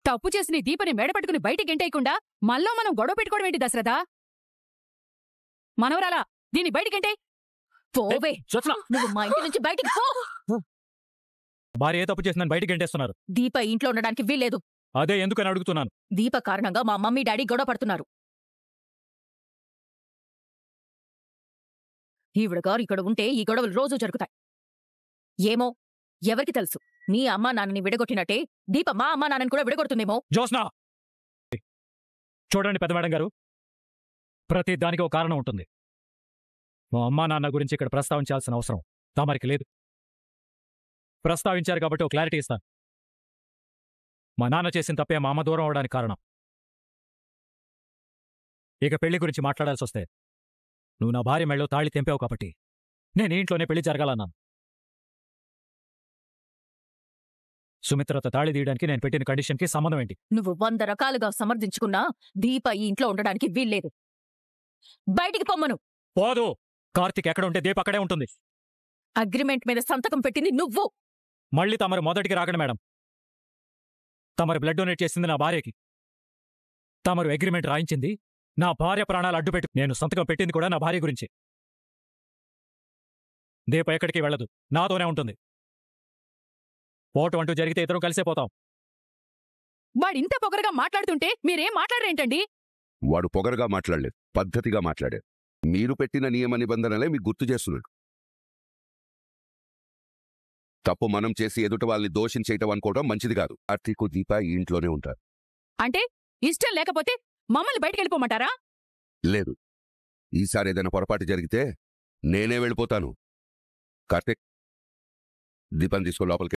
తప్పు చేసిన ఈ దీపని మేడ పట్టుకుని బయటికి గెంటేయకుండా మళ్ళా మనం గొడవ పెట్టుకోవడం ఏంటి దశరథ? మనవరాలా, దీన్ని బయటికెంటే పోవే. నువ్వు మా ఇంటి నుంచి బయటికి పో. భార్య ఏ తప్పు చేసిందని బయటికి గెంటేస్తున్నారు? దీప ఇంట్లో ఉండడానికి వీల్లేదు. అదే ఎందుకని అడుగుతున్నాను. దీప కారణంగా మా మమ్మీ డాడీ గొడవ పడుతున్నారు. ఈవిడ గారు ఇక్కడ ఉంటే ఈ గొడవలు రోజూ జరుగుతాయి. ఏమో, ఎవరికి తెలుసు? నీ అమ్మా నాన్నని విడగొట్టినట్టే దీప మా అమ్మా నాన్నని కూడా విడగొడుతుందేమో. జోస్నా, చూడండి పెద్ద మేడం గారు, ప్రతి దానికి ఒక కారణం ఉంటుంది. మా అమ్మా నాన్న గురించి ఇక్కడ ప్రస్తావించాల్సిన అవసరం తమరికి లేదు. ప్రస్తావించారు కాబట్టి ఒక క్లారిటీ ఇస్తాను. మా నాన్న చేసిన తప్పే మా అమ్మ దూరం అవడానికి కారణం. ఇక పెళ్లి గురించి మాట్లాడాల్సి వస్తే, నువ్వు నా భార్య మెళ్ళో తాళి తెంపావు కాబట్టి నేను ఇంట్లోనే పెళ్లి జరగాలన్నాను. సుమిత్రతో తాళి తీయడానికి నేను పెట్టిన కండిషన్కి సంబంధం ఏంటి? నువ్వు 100 రకాలుగా సమర్థించుకున్నా దీప ఈ ఇంట్లో ఉండడానికి వీల్లేదు. బయటికి పొమ్మను. పోదు. కార్తీక్ ఎక్కడ ఉంటే దీప అక్కడే ఉంటుంది. అగ్రిమెంట్ మీద సంతకం పెట్టింది నువ్వు. మళ్ళీ తమరు మొదటికి రాకండి మేడం. తమరు బ్లడ్ డొనేట్ చేసింది నా భార్యకి. తమరు అగ్రిమెంట్ రాయించింది నా భార్య ప్రాణాలు అడ్డుపెట్టి. నేను సంతకం పెట్టింది కూడా నా భార్య గురించి. దీప ఎక్కడికి వెళ్ళదు, నాతోనే ఉంటుంది. పోటు అంటూ జరిగితే ఇద్దరం కలిసే పోతాం. వాడింత పొగరగా మాట్లాడుతుంటే మీరేం మాట్లాడరేంటండి? వాడు పొగరగా మాట్లాడలేదు, పద్ధతిగా మాట్లాడాడు. మీరు పెట్టిన నియమ నిబంధనలే మీకు గుర్తు చేస్తున్నాడు. తప్పు మనం చేసి ఎదుట వాళ్ళని దోషం చేయటం అనుకోవడం మంచిది కాదు. కార్తీక్, దీప ఈ ఇంట్లోనే ఉంటారు. అంటే ఇష్టం లేకపోతే మమ్మల్ని బయటికి వెళ్ళిపోమంటారా? లేదు, ఈసారి ఏదైనా పొరపాటు జరిగితే నేనే వెళ్ళిపోతాను. కార్తీక్, దీపాన్ని తీసుకో లోపలికి.